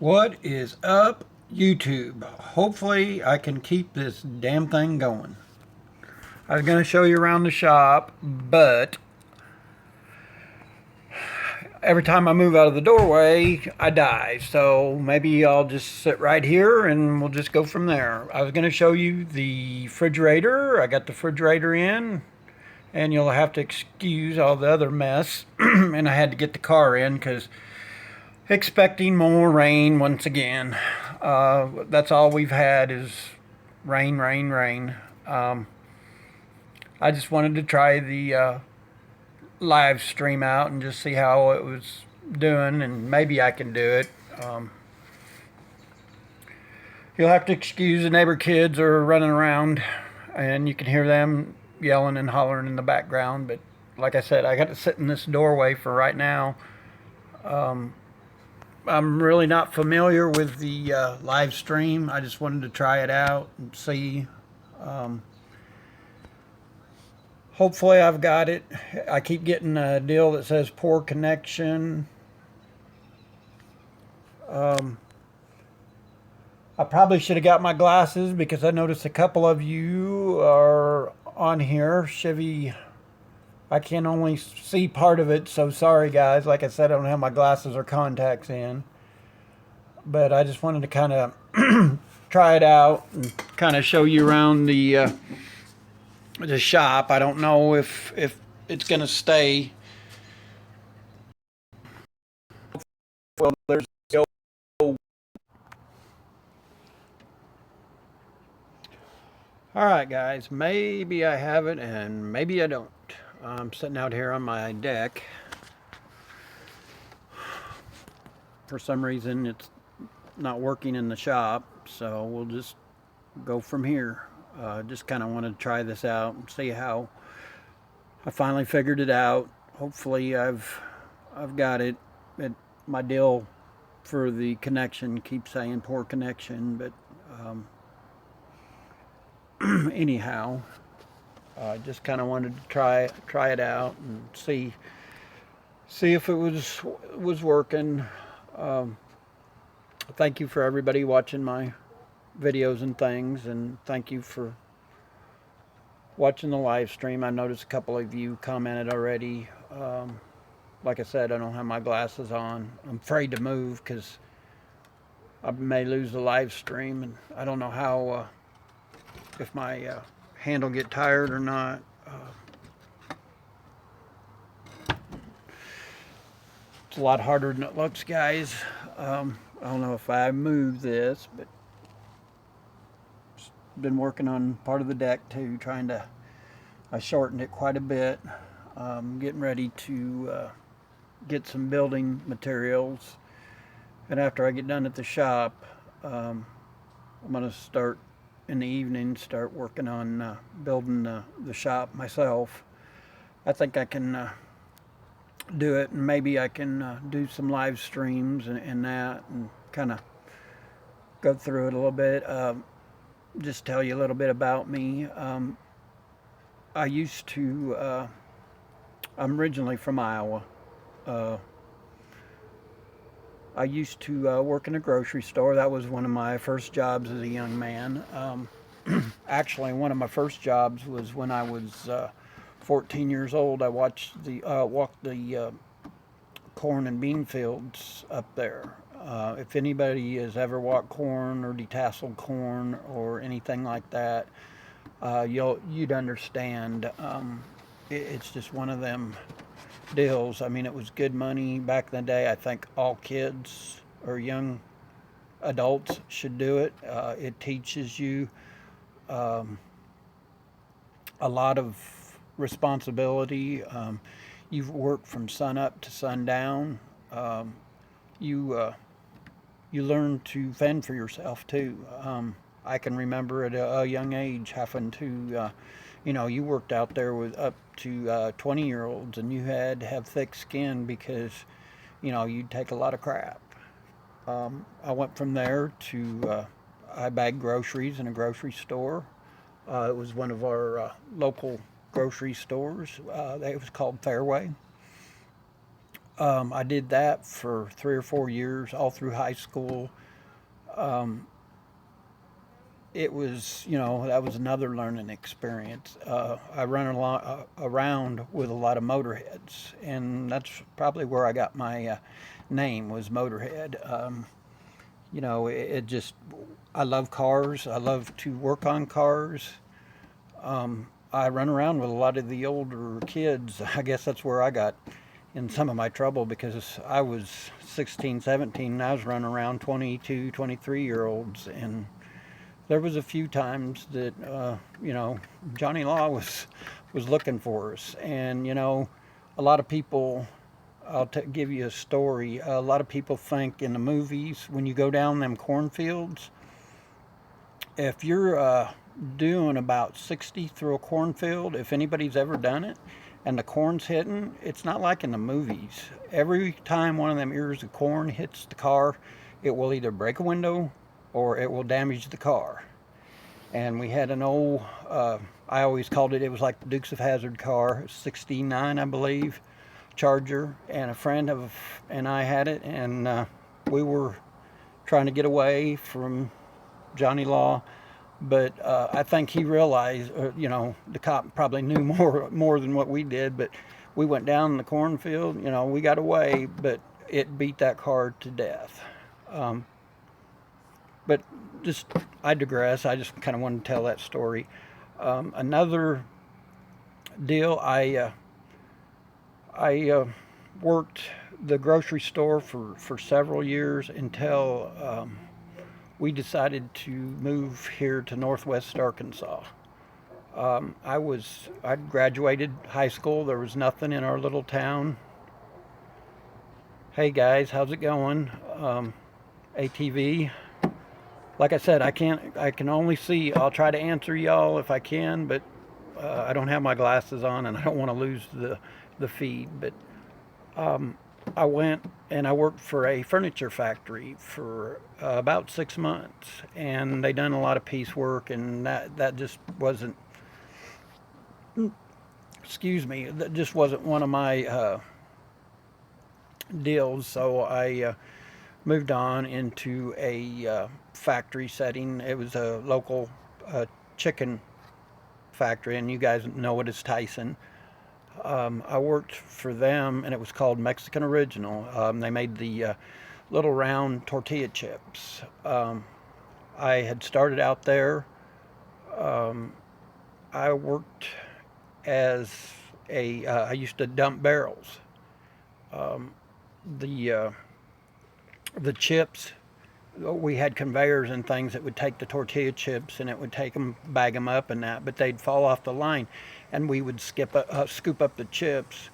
What is up, YouTube? Hopefully, I can keep this damn thing going. I was going to show you around the shop, but every time I move out of the doorway, I die. So maybe I'll just sit right here and we'll just go from there. I was going to show you the refrigerator. I got the refrigerator in, and you'll have to excuse all the other mess. And I had to get the car in because expecting more rain once again. That's all we've had is rain, rain, rain. I just wanted to try the live stream out and just see how it was doing, and maybe I can do it. Um, you'll have to excuse the neighbor kids are running around, and you can hear them yelling and hollering in the background. But like I said, I got to sit in this doorway for right now. I'm really not familiar with the live stream. I just wanted to try it out and see. Um, Hopefully, I've got it. I keep getting a deal that says poor connection. Um, I probably should have got my glasses because I noticed a couple of you are on here. Chevy, I can only see part of it, so sorry guys. Like I said, I don't have my glasses or contacts in. But I just wanted to kind of try it out and kind of show you around the shop. I don't know if it's gonna stay. Well, there's all right, guys. Maybe I have it, and maybe I don't. I'm sitting out here on my deck. For some reason, it's not working in the shop, so we'll just go from here. Just kind of want to try this out and see how. I finally figured it out. Hopefully, I've got it. My deal for the connection keeps saying poor connection, but anyhow, I just kind of wanted to try it out and see if it was working. Um, Thank you for everybody watching my videos and things, and thank you for watching the live stream. I noticed a couple of you commented already. Like I said, I don't have my glasses on. I'm afraid to move because I may lose the live stream, and I don't know how if my hand will get tired or not. It's a lot harder than it looks, guys. I don't know if I move this, but been working on part of the deck too, I shortened it quite a bit. Getting ready to get some building materials, and after I get done at the shop, I'm going to start in the evening, start working on building the shop myself. I think I can do it, and maybe I can do some live streams and that, and kind of go through it a little bit. Just tell you a little bit about me. I used to, I'm originally from Iowa. Uh, I used to work in a grocery store. That was one of my first jobs as a young man. Actually, one of my first jobs was when I was 14 years old. I walked the corn and bean fields up there. If anybody has ever walked corn or detasseled corn or anything like that, you'd understand. It's just one of them deals. I mean, it was good money back in the day. I think all kids or young adults should do it. It teaches you um, a lot of responsibility. You work from sun up to sundown. You you learn to fend for yourself too. I can remember at a young age having to, you worked out there with up to 20-year-olds, and you had to have thick skin because, you'd take a lot of crap. I went from there to, I bagged groceries in a grocery store. It was one of our local grocery stores. It was called Fairway. I did that for 3 or 4 years, all through high school. It was, that was another learning experience. I run around with a lot of motorheads, and that's probably where I got my name, was Motorhead. It just, I love cars. I love to work on cars. I run around with a lot of the older kids. I guess that's where I got in some of my trouble, because I was 16, 17, and I was running around 22, 23 year olds. And there was a few times that, Johnny Law was looking for us. And, a lot of people, give you a story. A lot of people think in the movies, when you go down them cornfields, if you're doing about 60 through a cornfield, if anybody's ever done it, and the corn's hitting, it's not like in the movies. Every time one of them ears of corn hits the car, it will either break a window or it will damage the car. And we had an old, I always called it was like the Dukes of Hazzard car, 69, I believe, Charger, and a friend and I had it, and we were trying to get away from Johnny Law. But I think he realized, the cop probably knew more than what we did. But we went down in the cornfield. We got away, but it beat that car to death. But I digress. I just kind of wanted to tell that story. Another deal, I worked the grocery store for several years until we decided to move here to Northwest Arkansas. I'd graduated high school. There was nothing in our little town. Hey guys, how's it going? ATV. Like I said, I can only see. I'll try to answer y'all if I can, but I don't have my glasses on, and I don't want to lose the feed. But I went and I worked for a furniture factory for about 6 months, and they done a lot of piecework, and that just wasn't, excuse me, that just wasn't one of my deals. So I moved on into a factory setting. It was a local chicken factory, and you guys know it as Tyson. I worked for them, and it was called Mexican Original. They made the little round tortilla chips. I had started out there. I worked as I used to dump barrels. The chips, we had conveyors and things that would take the tortilla chips, and it would take them, bag them up and that, but they'd fall off the line, and we would scoop up the chips,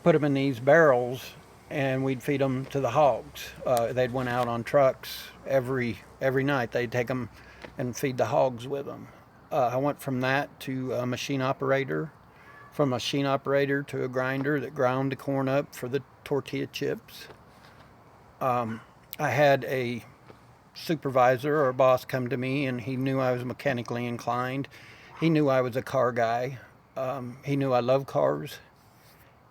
put them in these barrels, and we'd feed them to the hogs. They'd went out on trucks every night. They'd take them and feed the hogs with them. I went from that to a machine operator, from a machine operator to a grinder that ground the corn up for the tortilla chips. I had a supervisor or boss come to me, and he knew I was mechanically inclined. He knew I was a car guy. He knew I love cars.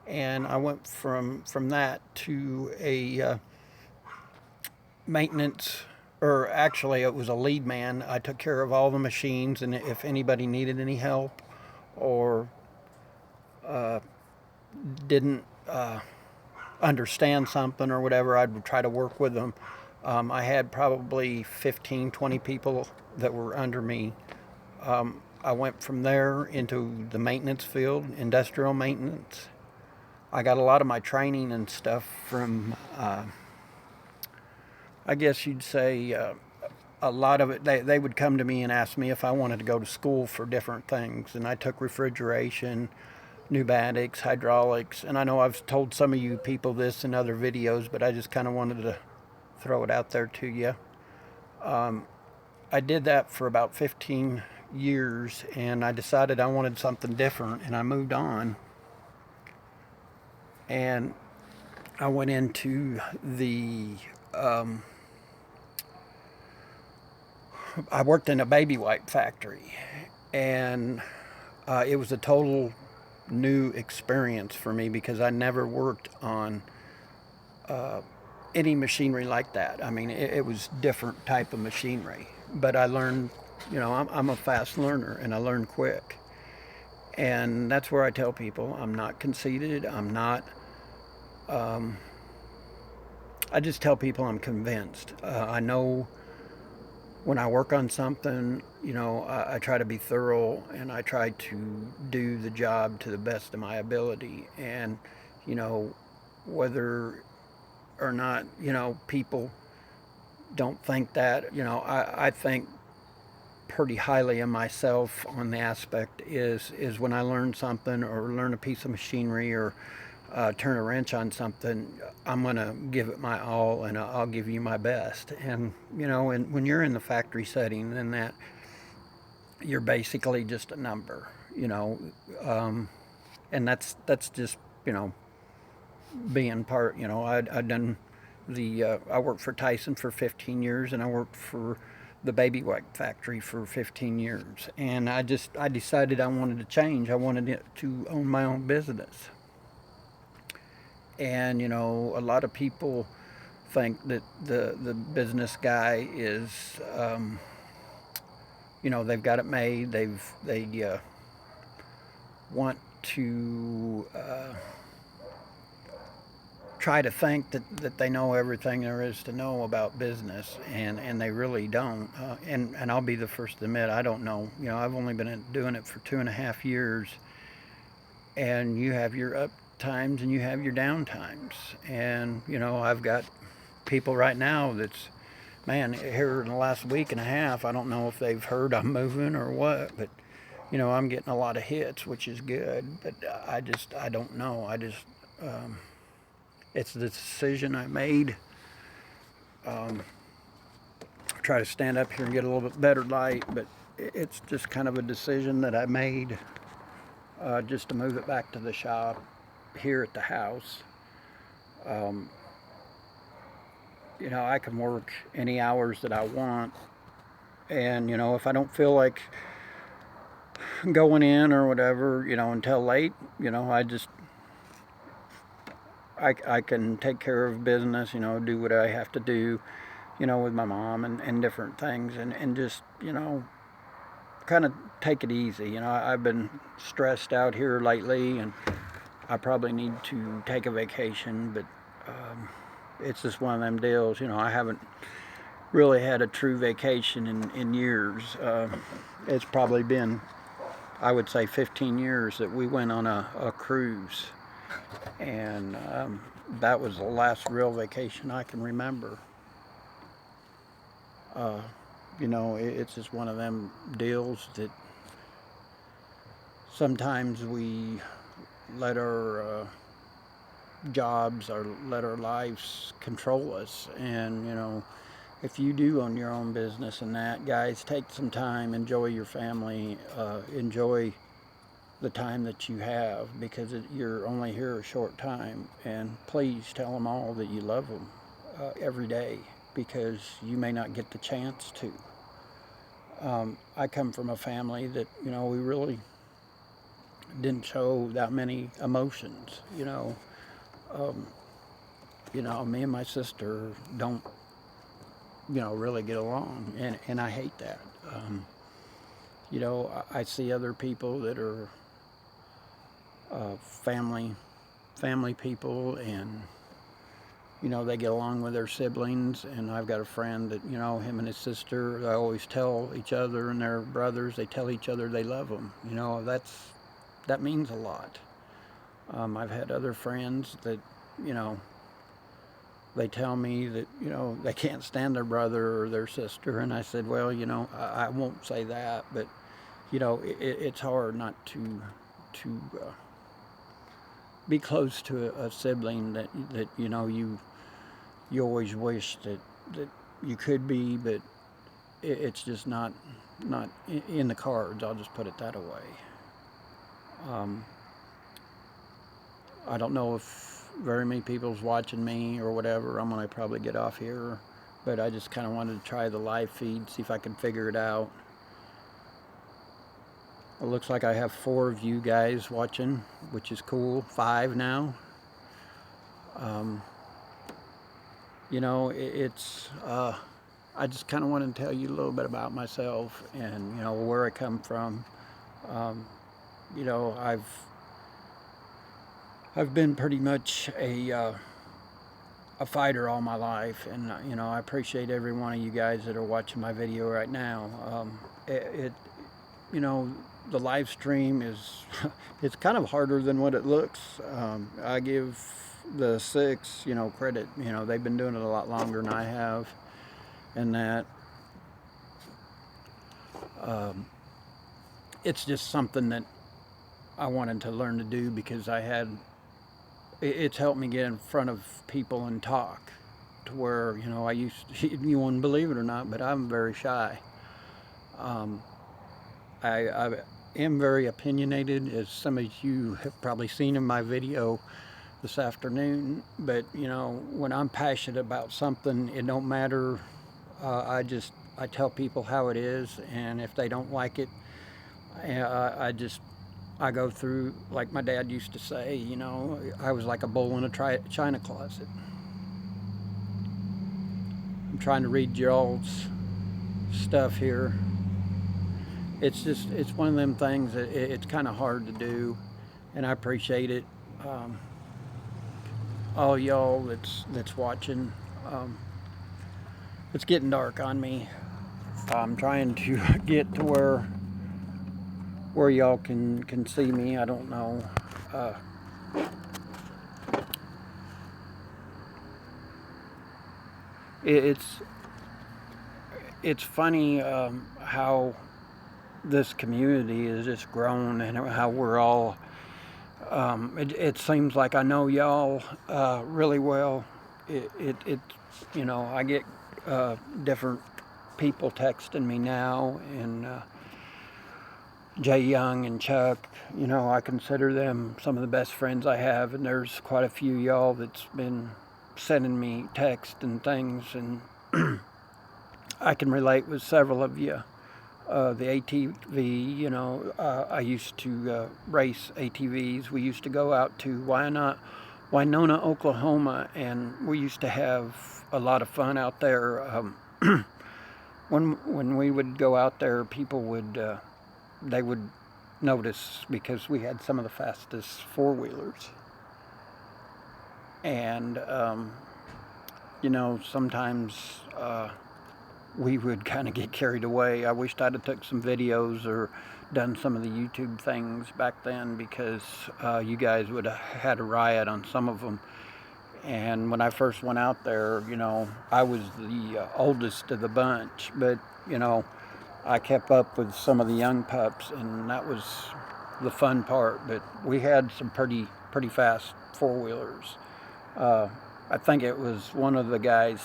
And I went from that to a maintenance, or actually it was a lead man. I took care of all the machines, and if anybody needed any help or didn't understand something or whatever, I'd try to work with them. I had probably 15, 20 people that were under me. I went from there into the maintenance field, industrial maintenance. I got a lot of my training and stuff from, I guess you'd say, a lot of it, they would come to me and ask me if I wanted to go to school for different things. And I took refrigeration, pneumatics, hydraulics, and I know I've told some of you people this in other videos, but I just kind of wanted to throw it out there to you. I did that for about 15 years, and I decided I wanted something different, and I moved on. And I went into I worked in a baby wipe factory, and it was a total new experience for me because I never worked on any machinery like that. I mean, it was different type of machinery, but I learned, I'm a fast learner and I learn quick. And that's where I tell people I'm not conceited. I'm not, I just tell people I'm convinced. I know when I work on something, I try to be thorough and I try to do the job to the best of my ability. And, whether or not, people don't think that, I think pretty highly of myself on the aspect is when I learn something or learn a piece of machinery or turn a wrench on something, I'm going to give it my all and I'll give you my best. And, and when you're in the factory setting, then that you're basically just a number, and that's just, being part, I've done I worked for Tyson for 15 years and I worked for the baby wipe factory for 15 years. And I decided I wanted to change. I wanted it to own my own business. And, a lot of people think that the business guy is, they've got it made. They want to try to think that they know everything there is to know about business, and they really don't. And I'll be the first to admit I don't know. I've only been doing it for 2.5 years, and you have your up times and you have your down times. And I've got people right now that's, man, here in the last week and a half, I don't know if they've heard I'm moving or what, but I'm getting a lot of hits, which is good. But I don't know. It's the decision I made. Try to stand up here and get a little bit better light, but it's just kind of a decision that I made, just to move it back to the shop here at the house. I can work any hours that I want, and if I don't feel like going in or whatever, until late, I can take care of business, do what I have to do, with my mom and different things, and just, kind of take it easy. I've been stressed out here lately, and I probably need to take a vacation, but it's just one of them deals. I haven't really had a true vacation in years. It's probably been, I would say, 15 years that we went on a cruise. And that was the last real vacation I can remember. It's just one of them deals that sometimes we let our jobs or let our lives control us. And, if you do own your own business and that, guys, take some time, enjoy your family, enjoy the time that you have, because you're only here a short time. And please tell them all that you love them every day, because you may not get the chance to. I come from a family that, we really didn't show that many emotions. Me and my sister don't, really get along, and I hate that. I see other people that are family people, and they get along with their siblings. And I've got a friend that, him and his sister, they always tell each other, and their brothers, they tell each other they love them. That means a lot. I've had other friends that, they tell me that, they can't stand their brother or their sister. And I said, well, I won't say that, but, it's hard not to be close to a sibling that you always wish that you could be, but it's just not in the cards. I'll just put it that way. I don't know if very many people's watching me or whatever. I'm gonna probably get off here, but I just kind of wanted to try the live feed, see if I can figure it out. It looks like I have 4 of you guys watching, which is cool. 5 now. you know, I just kind of want to tell you a little bit about myself and, you know, where I come from. Um, you know, I've been pretty much a fighter all my life, and you know, I appreciate every one of you guys that are watching my video right now. It you know, the live stream is it's kind of harder than what it looks. I give the Six, you know, credit. You know, they've been doing it a lot longer than I have, and that um, it's just something that I wanted to learn to do because it's helped me get in front of people and talk to where, you know, you wouldn't believe it or not, but I'm very shy. Um, I am very opinionated, as some of you have probably seen in my video this afternoon, but you know, when I'm passionate about something, it don't matter. I tell people how it is, and if they don't like it, I go through, like my dad used to say, you know, I was like a bull in a china closet. I'm trying to read y'all's stuff here. It's one of them things that it's kind of hard to do, and I appreciate it. Um, all y'all that's watching. Um, it's getting dark on me. I'm trying to get to where y'all can see me. I don't know. Uh, it's it's funny how this community has just grown and how we're all. It seems like I know y'all really well. It you know, I get different people texting me now, and Jay Young and Chuck, you know, I consider them some of the best friends I have, and there's quite a few y'all that's been sending me texts and things, and I can relate with several of you. The ATV, you know, I used to race ATVs. We used to go out to Winona, Oklahoma, and we used to have a lot of fun out there. When we would go out there, people would they would notice because we had some of the fastest four-wheelers, and you know, sometimes we would kind of get carried away. I wished I'd have took some videos or done some of the YouTube things back then, because you guys would have had a riot on some of them. And when I first went out there, you know, I was the oldest of the bunch, but you know, I kept up with some of the young pups, and that was the fun part. But we had some pretty fast four-wheelers. I think it was one of the guys,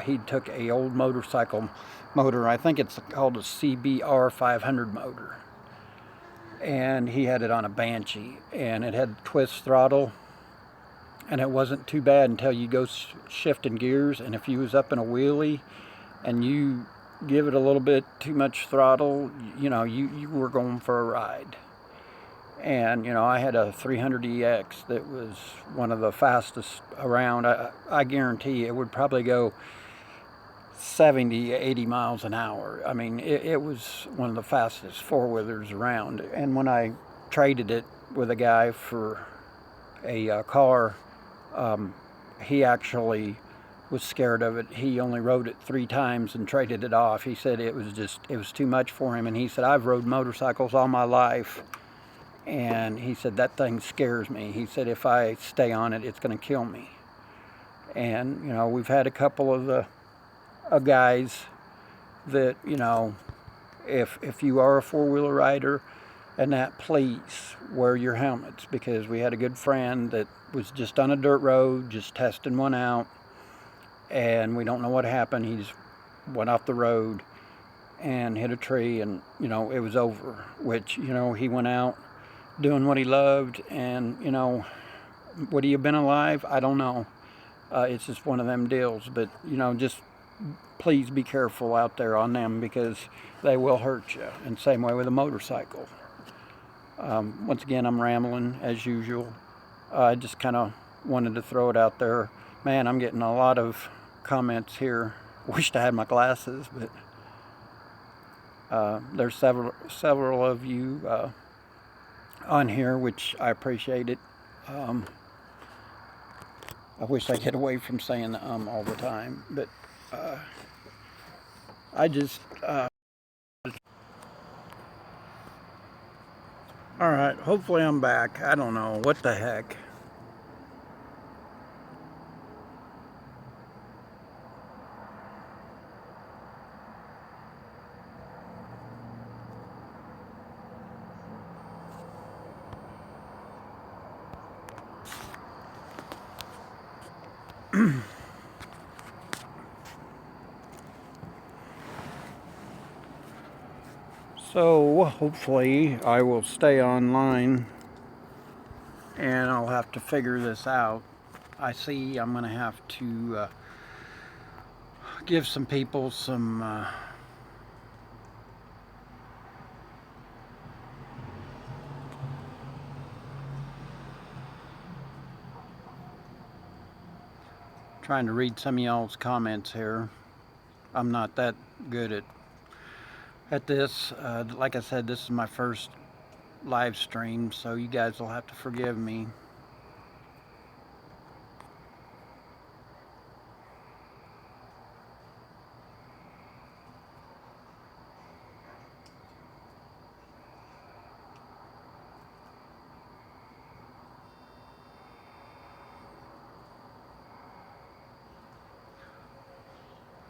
he took a old motorcycle motor. I think it's called a CBR 500 motor. And he had it on a Banshee, and it had twist throttle. And it wasn't too bad until you go shifting gears, and if you was up in a wheelie and you give it a little bit too much throttle, you know, you were going for a ride. And you know, I had a 300EX that was one of the fastest around. I guarantee it would probably go 70, 80 miles an hour. I mean, it was one of the fastest four-wheelers around. And when I traded it with a guy for a car, he actually was scared of it. He only rode it 3 times and traded it off. He said it was too much for him. And he said, I've rode motorcycles all my life, and he said, that thing scares me. He said, if I stay on it, it's going to kill me. And you know, we've had a couple of the guys that, you know, if you are a four-wheeler rider and that, please wear your helmets, because we had a good friend that was just on a dirt road, just testing one out, and we don't know what happened. He just went off the road and hit a tree, and you know, it was over. Which, you know, he went out doing what he loved, and you know, would he have been alive? I don't know. It's just one of them deals. But you know, just please be careful out there on them, because they will hurt you. And same way with a motorcycle. Once again, I'm rambling as usual. I just kind of wanted to throw it out there. Man, I'm getting a lot of comments here. Wished I had my glasses, but there's several of you on here, which I appreciate it. I wish I could get away from saying all the time, but I just all right, hopefully I'm back. I don't know what the heck. So hopefully I will stay online, and I'll have to figure this out. I see I'm going to have to give some people some trying to read some of y'all's comments here. I'm not that good at this. Like I said, this is my first live stream, so you guys will have to forgive me.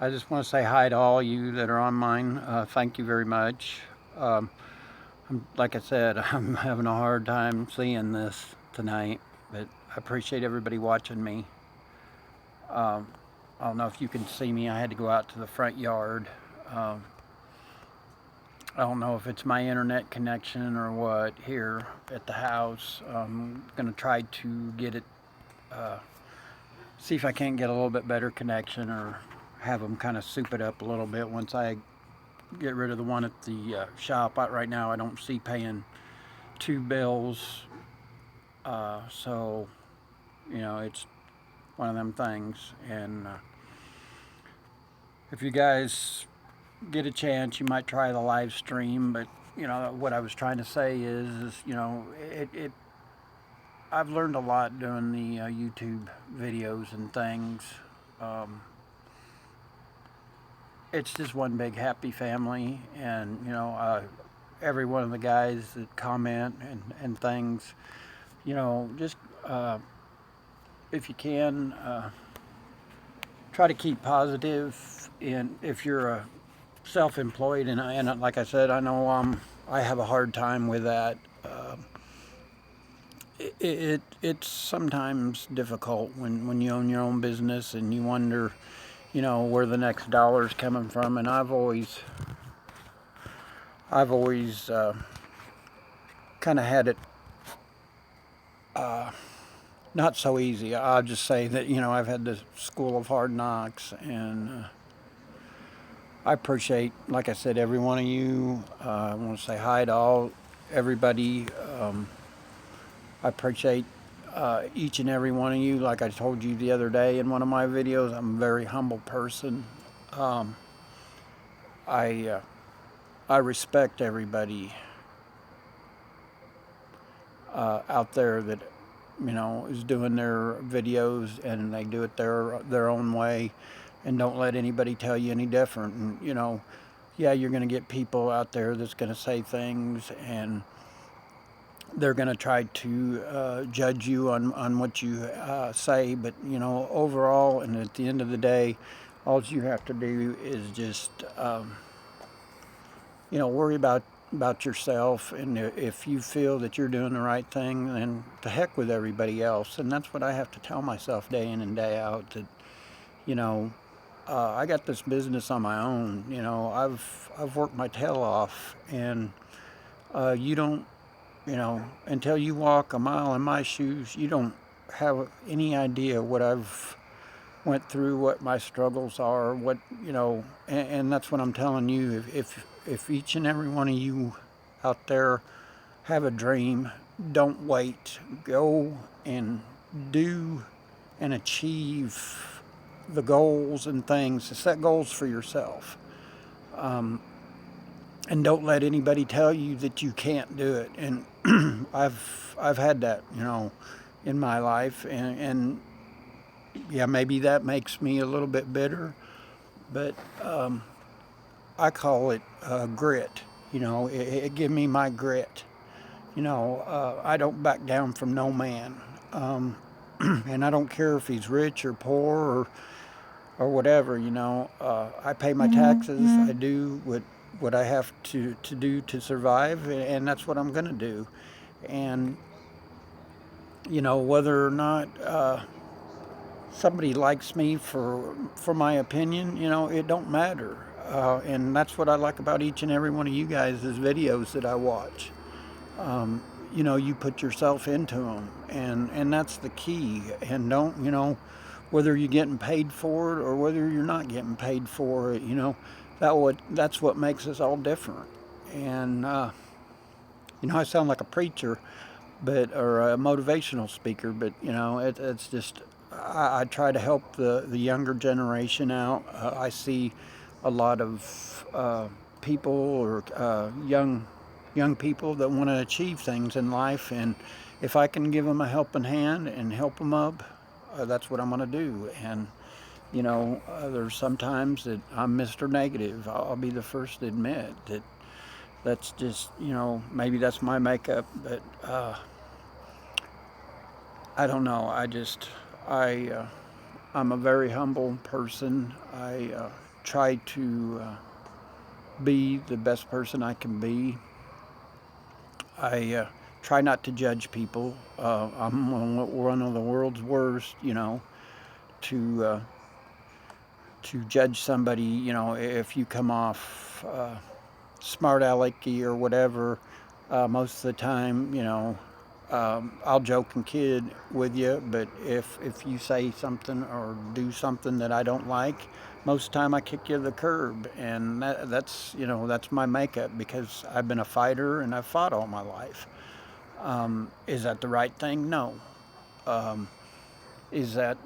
I just want to say hi to all you that are on mine. Thank you very much. Like I said, I'm having a hard time seeing this tonight, but I appreciate everybody watching me. I don't know if you can see me. I had to go out to the front yard. I don't know if it's my internet connection or what here at the house. I'm going to try to get it, see if I can't get a little bit better connection, or have them kind of soup it up a little bit once I get rid of the one at the shop. Right now I don't see paying 2 bills, so you know, it's one of them things. And if you guys get a chance, you might try the live stream. But you know what I was trying to say is you know, I've learned a lot doing the YouTube videos and things. It's just one big happy family, and you know, every one of the guys that comment and things, you know, just if you can, try to keep positive. And if you're self-employed, and like I said, I know I have a hard time with that. It's sometimes difficult when you own your own business and you wonder, you know, where the next dollar's coming from. And I've always kind of had it not so easy. I'll just say that, you know, I've had the school of hard knocks, and I appreciate, like I said, every one of you. I want to say hi to everybody. I appreciate each and every one of you. Like I told you the other day in one of my videos, I'm a very humble person. I respect everybody out there that, you know, is doing their videos, and they do it their own way, and don't let anybody tell you any different. And you know, yeah, you're going to get people out there that's going to say things, and they're going to try to judge you on what you say. But you know, overall, and at the end of the day, all you have to do is just you know, worry about yourself. And if you feel that you're doing the right thing, then to heck with everybody else. And that's what I have to tell myself day in and day out, that you know, I got this business on my own. You know, I've worked my tail off, and you don't, you know, until you walk a mile in my shoes, you don't have any idea what I've went through, what my struggles are, what, you know. And that's what I'm telling you. If each and every one of you out there have a dream, don't wait. Go and do and achieve the goals and things, to set goals for yourself. And don't let anybody tell you that you can't do it. And I've had that, in my life, and yeah, maybe that makes me a little bit bitter, but I call it grit. It give me my grit. I don't back down from no man, and I don't care if he's rich or poor or whatever. I pay my taxes. I do what I have to do to survive, and that's what I'm going to do. And whether or not somebody likes me for my opinion, it don't matter. And that's what I like about each and every one of you guys' videos that I watch. You put yourself into them, and that's the key. And don't, whether you're getting paid for it or whether you're not getting paid for it, that's what makes us all different. And I sound like a preacher, or a motivational speaker, but it's just I try to help the younger generation out. I see a lot of people or young people that want to achieve things in life, and if I can give them a helping hand and help them up, that's what I'm going to do. And there's sometimes that I'm Mr. Negative. I'll be the first to admit that. That's just, maybe that's my makeup, but I don't know. I'm a very humble person. I try to be the best person I can be. I try not to judge people. I'm one of the world's worst, to judge somebody. If you come off smart alecky or whatever, most of the time, I'll joke and kid with you, but if you say something or do something that I don't like, most of the time I kick you to the curb. And that's my makeup, because I've been a fighter and I've fought all my life. Is that the right thing? No. Is that,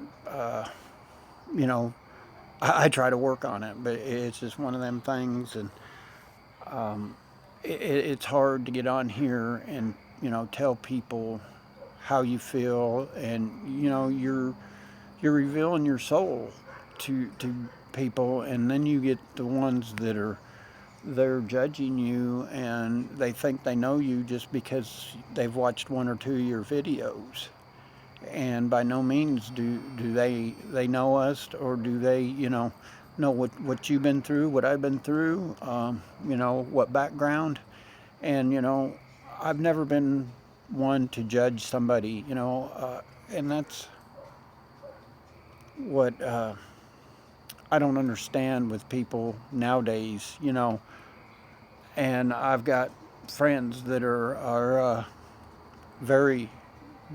I try to work on it, but it's just one of them things. And it's hard to get on here and tell people how you feel, and you're revealing your soul to people, and then you get the ones that they're judging you, and they think they know you just because they've watched one or two of your videos, and by no means do they know us, or do they know what you've been through, what I've been through, what background. And I've never been one to judge somebody, and that's what I don't understand with people nowadays, and I've got friends that are very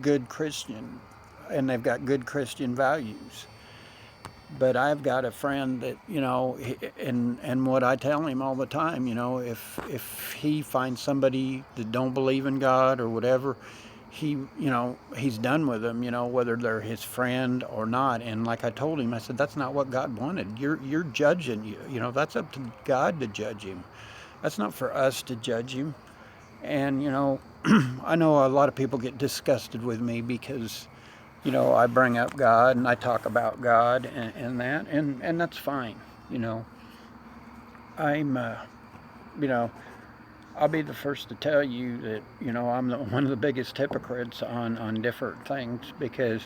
good Christian, and they've got good Christian values. But I've got a friend that, and what I tell him all the time, if he finds somebody that don't believe in God or whatever, he's done with them, whether they're his friend or not. And like I told him, I said, that's not what God wanted. You're judging, that's up to God to judge him. That's not for us to judge him. And, I know a lot of people get disgusted with me because I bring up God and I talk about God and that, and that's fine. I'm, I'll be the first to tell you that, I'm one of the biggest hypocrites on different things, because,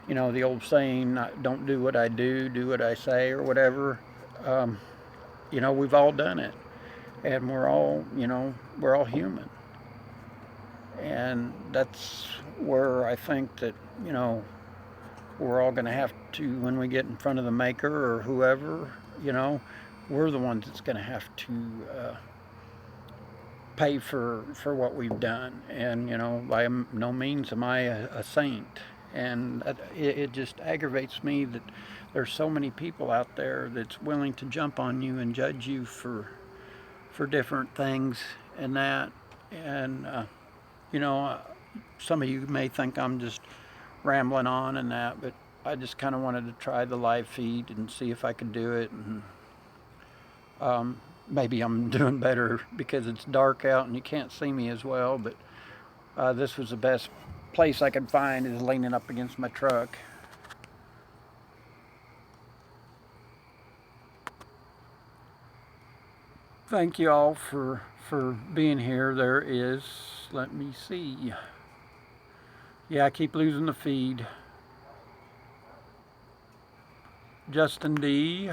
the old saying, don't do what I do what I say, or whatever. We've all done it, and we're all human. And that's where I think that, we're all going to have to, when we get in front of the Maker or whoever, we're the ones that's going to have to pay for what we've done. And, by no means am I a saint. And it just aggravates me that there's so many people out there that's willing to jump on you and judge you for different things and that. And, some of you may think I'm just rambling on and that, but I just kind of wanted to try the live feed and see if I could do it. And maybe I'm doing better because it's dark out and you can't see me as well. But this was the best place I could find, is leaning up against my truck. Thank you all for being here. There is, let me see. Yeah, I keep losing the feed. Justin D,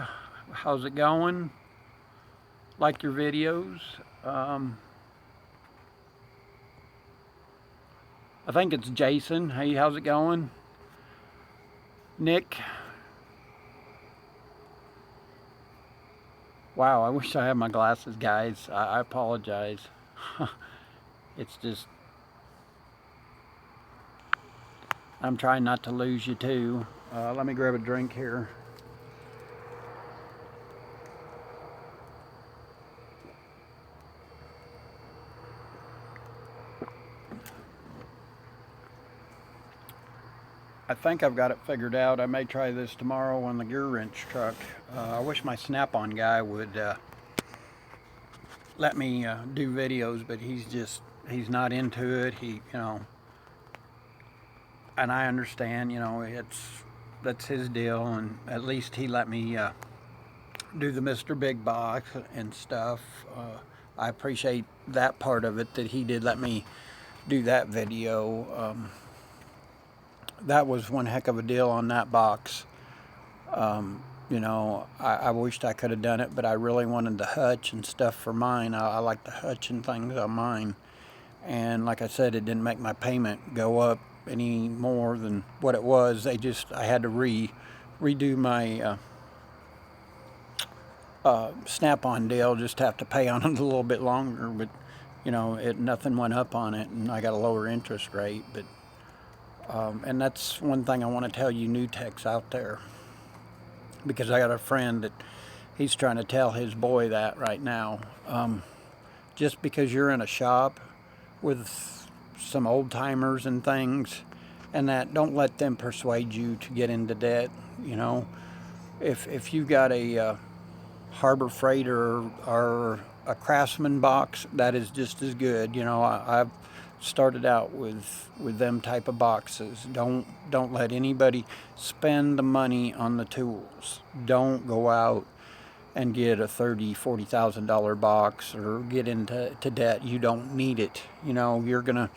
how's it going? Like your videos. I think it's Jason. Hey, how's it going? Nick. Wow, I wish I had my glasses, guys. I apologize. It's just, I'm trying not to lose you too. Let me grab a drink here. I think I've got it figured out. I may try this tomorrow on the gear wrench truck. I wish my Snap-on guy would let me do videos, but he's not into it. And I understand, that's his deal, and at least he let me do the Mr. Big Box and stuff. I appreciate that part of it, that he did let me do that video. That was one heck of a deal on that box. I wished I could have done it, but I really wanted the hutch and stuff for mine. I like the hutch and things on mine. And like I said, it didn't make my payment go up any more than what it was. I had to redo my Snap-on deal, just have to pay on it a little bit longer. But, nothing went up on it, and I got a lower interest rate. But and that's one thing I want to tell you new techs out there, because I got a friend that he's trying to tell his boy that right now. Just because you're in a shop with some old timers and things, and that, don't let them persuade you to get into debt. If you've got a Harbor Freight or a Craftsman box, that is just as good. I've started out with them type of boxes. Don't let anybody spend the money on the tools. Don't go out and get a $30,000-$40,000 box or get into debt. You don't need it. You're gonna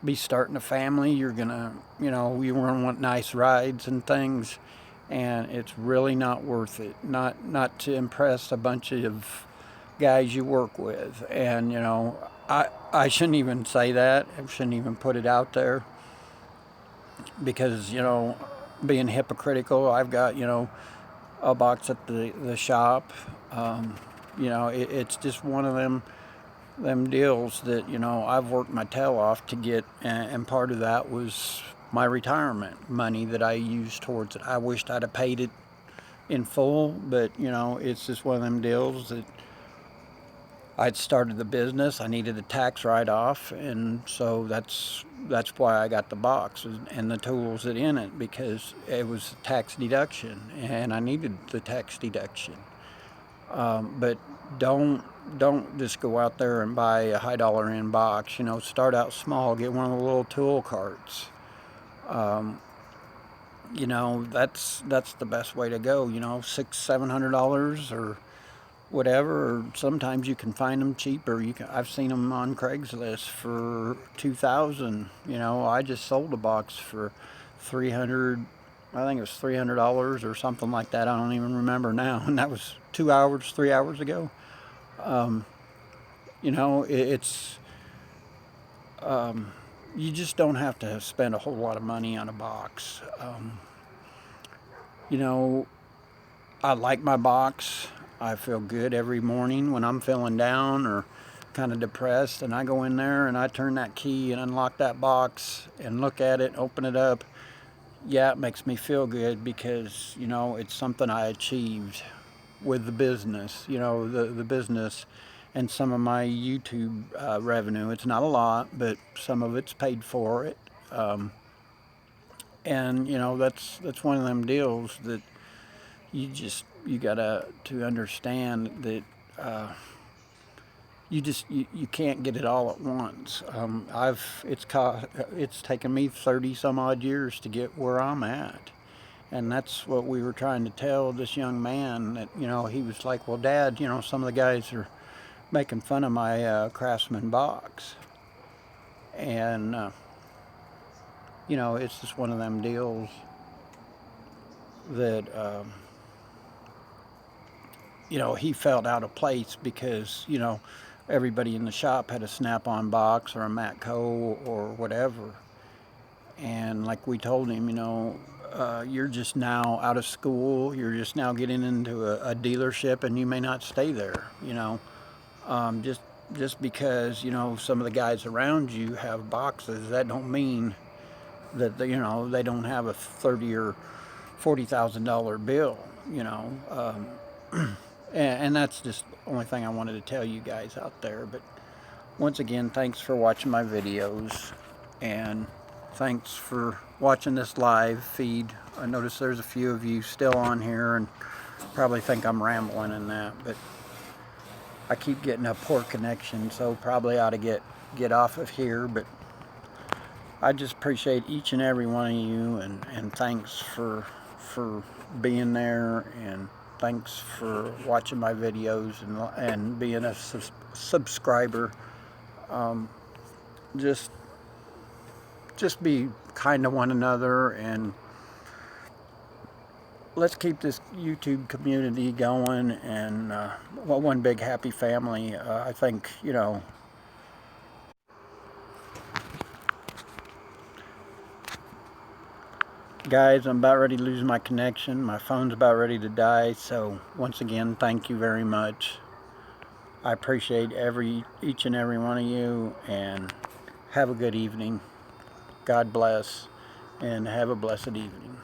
be starting a family. You're gonna want nice rides and things, and it's really not worth it. Not to impress a bunch of guys you work with. And I shouldn't even say that. I shouldn't even put it out there, because being hypocritical. I've got a box at the shop. It's just one of them deals that I've worked my tail off to get, and part of that was my retirement money that I used towards it. I wished I'd have paid it in full, but it's just one of them deals that I'd started the business. I needed a tax write-off, and so that's why I got the box and the tools that in it, because it was tax deduction, and I needed the tax deduction. But don't just go out there and buy a high dollar in box. Start out small. Get one of the little tool carts. That's the best way to go. $600-$700 or whatever, or sometimes you can find them cheaper. I've seen them on Craigslist for $2,000. I just sold a box for $300. I think it was $300 or something like that. I don't even remember now, and that was 3 hours ago. It's you just don't have to spend a whole lot of money on a box. I like my box. I feel good every morning when I'm feeling down or kind of depressed, and I go in there and I turn that key and unlock that box and look at it, open it up. Yeah, it makes me feel good, because it's something I achieved with the business. The business and some of my YouTube revenue. It's not a lot, but some of it's paid for it. And you know, that's one of them deals that you gotta to understand that you can't get it all at once. It's taken me 30 some odd years to get where I'm at. And that's what we were trying to tell this young man, that, you know, he was like, well, Dad, you know, some of the guys are making fun of my Craftsman box. And, you know, it's just one of them deals that, you know, he felt out of place because, you know, everybody in the shop had a Snap-on box or a Matco or whatever. And like we told him, you know, you're just now out of school, you're just now getting into a dealership, and you may not stay there, you know. Um, just just because, you know, some of the guys around you have boxes, that don't mean that you know, they don't have a 30 or $40,000 bill, you know. And that's just the only thing I wanted to tell you guys out there. But once again, thanks for watching my videos, and thanks for watching this live feed. I notice there's a few of you still on here and probably think I'm rambling in that, but I keep getting a poor connection, so probably ought to get off of here. But I just appreciate each and every one of you, and thanks for being there, and thanks for watching my videos and being a subscriber. Just be kind to one another, and let's keep this YouTube community going, and well, one big happy family. I think, you know, guys, I'm about ready to lose my connection. My phone's about ready to die. So once again, thank you very much. I appreciate each and every one of you, and have a good evening. God bless, and have a blessed evening.